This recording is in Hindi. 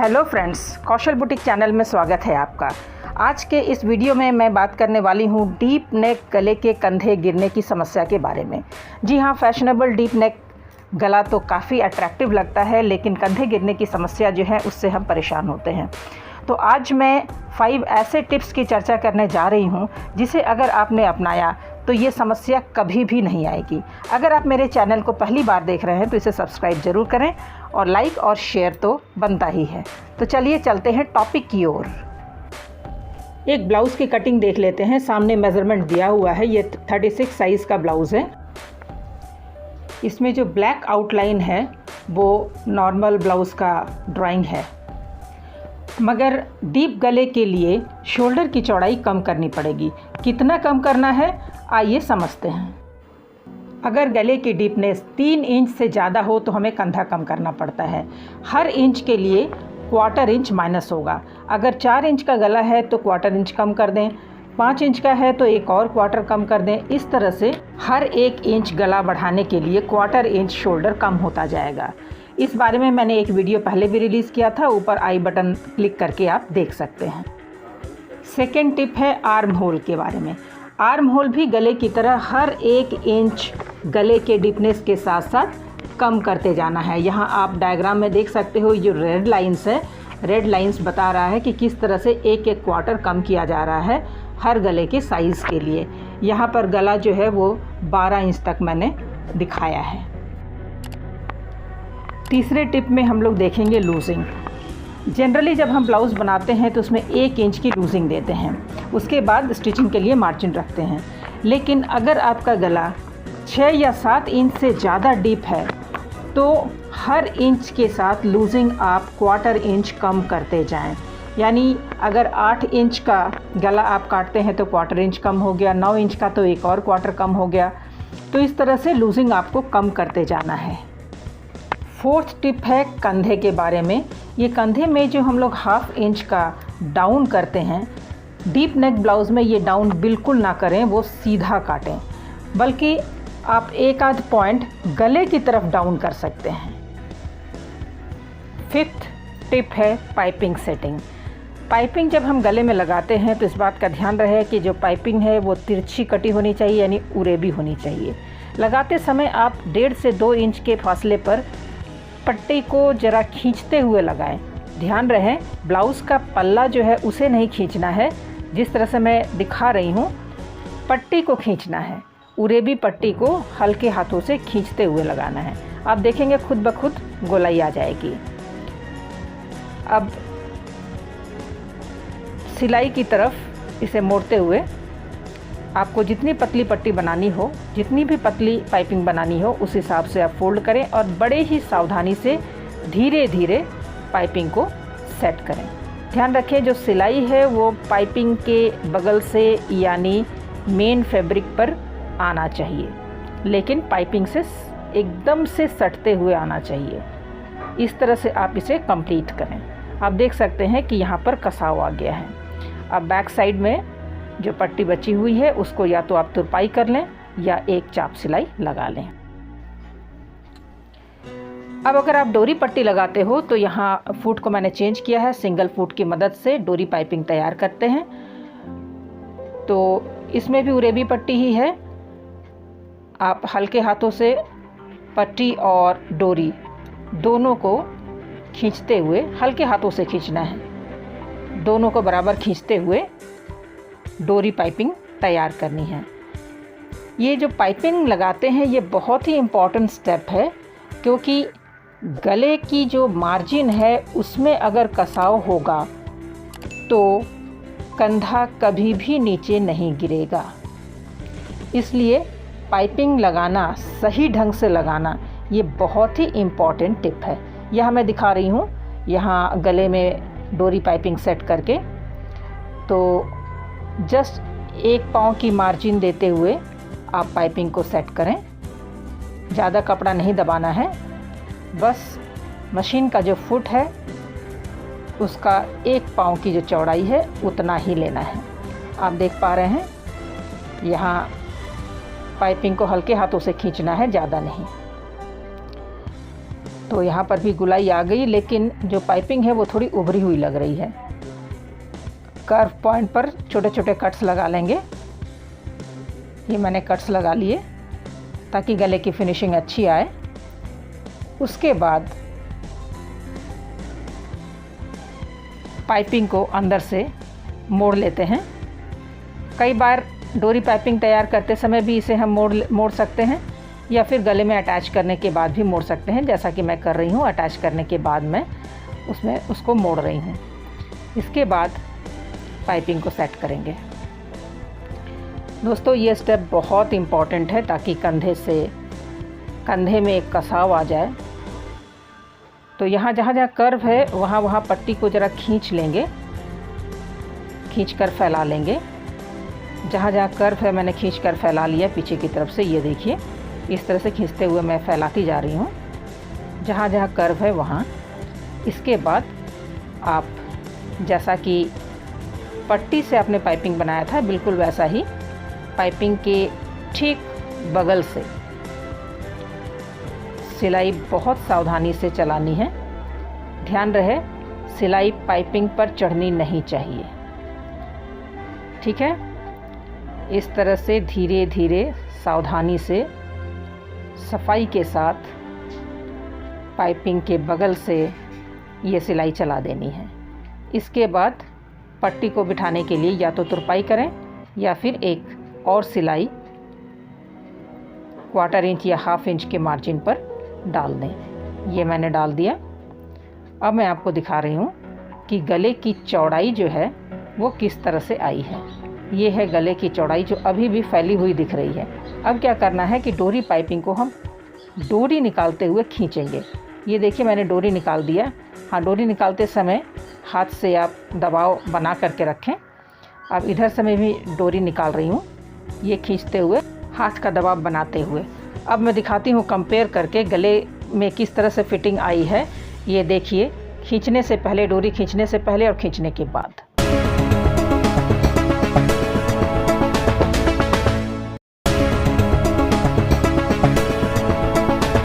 हेलो फ्रेंड्स, कौशल बुटीक चैनल में स्वागत है आपका। आज के इस वीडियो में मैं बात करने वाली हूँ डीप नेक गले के कंधे गिरने की समस्या के बारे में। जी हाँ, फैशनेबल डीप नेक गला तो काफ़ी अट्रैक्टिव लगता है, लेकिन कंधे गिरने की समस्या जो है उससे हम परेशान होते हैं। तो आज मैं 5 ऐसे टिप्स की चर्चा करने जा रही हूँ जिसे अगर आपने अपनाया तो ये समस्या कभी भी नहीं आएगी। अगर आप मेरे चैनल को पहली बार देख रहे हैं तो इसे सब्सक्राइब ज़रूर करें और लाइक और शेयर तो बनता ही है। तो चलिए चलते हैं टॉपिक की ओर। एक ब्लाउज़ की कटिंग देख लेते हैं। सामने मेज़रमेंट दिया हुआ है, ये 36 साइज़ का ब्लाउज़ है। इसमें जो ब्लैक आउटलाइन है वो नॉर्मल ब्लाउज़ का ड्राइंग है, मगर डीप गले के लिए शोल्डर की चौड़ाई कम करनी पड़ेगी। कितना कम करना है आइए समझते हैं। अगर गले की डीपनेस 3 इंच से ज़्यादा हो तो हमें कंधा कम करना पड़ता है। हर इंच के लिए 1/4 इंच माइनस होगा। अगर 4 इंच का गला है तो 1/4 इंच कम कर दें, 5 इंच का है तो एक और 1/4 कम कर दें। इस तरह से हर 1 इंच गला बढ़ाने के लिए 1/4 इंच शोल्डर कम होता जाएगा। इस बारे में मैंने एक वीडियो पहले भी रिलीज़ किया था, ऊपर आई बटन क्लिक करके आप देख सकते हैं। सेकेंड टिप है आर्म होल के बारे में। आर्म होल भी गले की तरह हर 1 इंच गले के डीपनेस के साथ साथ कम करते जाना है। यहाँ आप डायग्राम में देख सकते हो, जो रेड लाइंस है, रेड लाइंस बता रहा है कि किस तरह से एक 1/4 कम किया जा रहा है हर गले के साइज़ के लिए। यहाँ पर गला जो है वो 12 इंच तक मैंने दिखाया है। तीसरे टिप में हम लोग देखेंगे लूजिंग। जनरली जब हम ब्लाउज़ बनाते हैं तो उसमें 1 इंच की लूजिंग देते हैं, उसके बाद स्टिचिंग के लिए मार्जिन रखते हैं। लेकिन अगर आपका गला 6 या 7 इंच से ज़्यादा डीप है तो हर इंच के साथ लूजिंग आप 1/4 इंच कम करते जाएं। यानी अगर 8 इंच का गला आप काटते हैं तो 1/4 इंच कम हो गया, 9 इंच का तो एक और 1/4 कम हो गया। तो इस तरह से लूजिंग आपको कम करते जाना है। फोर्थ टिप है कंधे के बारे में। ये कंधे में जो हम लोग 1/2 इंच का डाउन करते हैं, डीप नेक ब्लाउज़ में ये डाउन बिल्कुल ना करें, वो सीधा काटें, बल्कि आप एक आध पॉइंट गले की तरफ डाउन कर सकते हैं। फिफ्थ टिप है पाइपिंग सेटिंग। पाइपिंग जब हम गले में लगाते हैं तो इस बात का ध्यान रहे कि जो पाइपिंग है वो तिरछी कटी होनी चाहिए, यानी उरेबी होनी चाहिए। लगाते समय आप 1.5 से 2 इंच के फासले पर पट्टी को ज़रा खींचते हुए लगाएं। ध्यान रहे ब्लाउज़ का पल्ला जो है उसे नहीं खींचना है, जिस तरह से मैं दिखा रही हूँ पट्टी को खींचना है। उरेबी पट्टी को हल्के हाथों से खींचते हुए लगाना है। आप देखेंगे खुद ब खुद गोलाई आ जाएगी। अब सिलाई की तरफ इसे मोड़ते हुए आपको जितनी पतली पट्टी बनानी हो, जितनी भी पतली पाइपिंग बनानी हो, उस हिसाब से आप फोल्ड करें और बड़े ही सावधानी से धीरे धीरे पाइपिंग को सेट करें। ध्यान रखें जो सिलाई है वो पाइपिंग के बगल से यानी मेन फैब्रिक पर आना चाहिए, लेकिन पाइपिंग से एकदम से सटते हुए आना चाहिए। इस तरह से आप इसे कंप्लीट करें। आप देख सकते हैं कि यहाँ पर कसाव आ गया है। अब बैक साइड में जो पट्टी बची हुई है उसको या तो आप तुरपाई कर लें या एक चाप सिलाई लगा लें। अब अगर आप डोरी पट्टी लगाते हो तो यहाँ फुट को मैंने चेंज किया है। सिंगल फुट की मदद से डोरी पाइपिंग तैयार करते हैं। तो इसमें भी उरेबी पट्टी ही है। आप हल्के हाथों से पट्टी और डोरी दोनों को खींचते हुए, हल्के हाथों से खींचना है, दोनों को बराबर खींचते हुए डोरी पाइपिंग तैयार करनी है। ये जो पाइपिंग लगाते हैं ये बहुत ही इम्पॉर्टेंट स्टेप है, क्योंकि गले की जो मार्जिन है उसमें अगर कसाव होगा तो कंधा कभी भी नीचे नहीं गिरेगा। इसलिए पाइपिंग लगाना, सही ढंग से लगाना, ये बहुत ही इम्पॉर्टेंट टिप है। यह मैं दिखा रही हूँ यहाँ गले में डोरी पाइपिंग सेट करके। तो जस्ट 1 पाँव की मार्जिन देते हुए आप पाइपिंग को सेट करें। ज़्यादा कपड़ा नहीं दबाना है, बस मशीन का जो फुट है उसका 1 पाँव की जो चौड़ाई है उतना ही लेना है। आप देख पा रहे हैं यहाँ पाइपिंग को हल्के हाथों से खींचना है, ज़्यादा नहीं। तो यहाँ पर भी गुलाई आ गई, लेकिन जो पाइपिंग है वो थोड़ी उभरी हुई लग रही है। कर्व पॉइंट पर छोटे छोटे कट्स लगा लेंगे। ये मैंने कट्स लगा लिए ताकि गले की फिनिशिंग अच्छी आए। उसके बाद पाइपिंग को अंदर से मोड़ लेते हैं। कई बार डोरी पाइपिंग तैयार करते समय भी इसे हम मोड़ सकते हैं, या फिर गले में अटैच करने के बाद भी मोड़ सकते हैं, जैसा कि मैं कर रही हूँ। अटैच करने के बाद मैं उसको मोड़ रही हूँ। इसके बाद पाइपिंग को सेट करेंगे। दोस्तों, ये स्टेप बहुत इम्पॉर्टेंट है ताकि कंधे में एक कसाव आ जाए। तो यहाँ जहाँ कर्व है वहाँ पट्टी को ज़रा खींच लेंगे, खींच कर फैला लेंगे। जहाँ कर्व है मैंने खींच कर फैला लिया पीछे की तरफ से। ये देखिए, इस तरह से खींचते हुए मैं फैलाती जा रही हूँ जहाँ कर्व है वहाँ। इसके बाद आप जैसा कि पट्टी से आपने पाइपिंग बनाया था, बिल्कुल वैसा ही पाइपिंग के ठीक बगल से सिलाई बहुत सावधानी से चलानी है। ध्यान रहे, सिलाई पाइपिंग पर चढ़नी नहीं चाहिए। ठीक है, इस तरह से धीरे धीरे सावधानी से सफाई के साथ पाइपिंग के बगल से ये सिलाई चला देनी है। इसके बाद पट्टी को बिठाने के लिए या तो तुरपाई करें या फिर एक और सिलाई 1/4 इंच या 1/2 इंच के मार्जिन पर डाल दें। ये मैंने डाल दिया। अब मैं आपको दिखा रही हूँ कि गले की चौड़ाई जो है वो किस तरह से आई है। ये है गले की चौड़ाई जो अभी भी फैली हुई दिख रही है। अब क्या करना है कि डोरी पाइपिंग को हम डोरी निकालते हुए खींचेंगे। ये देखिए, मैंने डोरी निकाल दिया। हाँ, डोरी निकालते समय हाथ से आप दबाव बना करके रखें। अब इधर से मैं भी डोरी निकाल रही हूँ, ये खींचते हुए, हाथ का दबाव बनाते हुए। अब मैं दिखाती हूँ कंपेयर करके गले में किस तरह से फिटिंग आई है। ये देखिए, खींचने से पहले, डोरी खींचने से पहले और खींचने के बाद।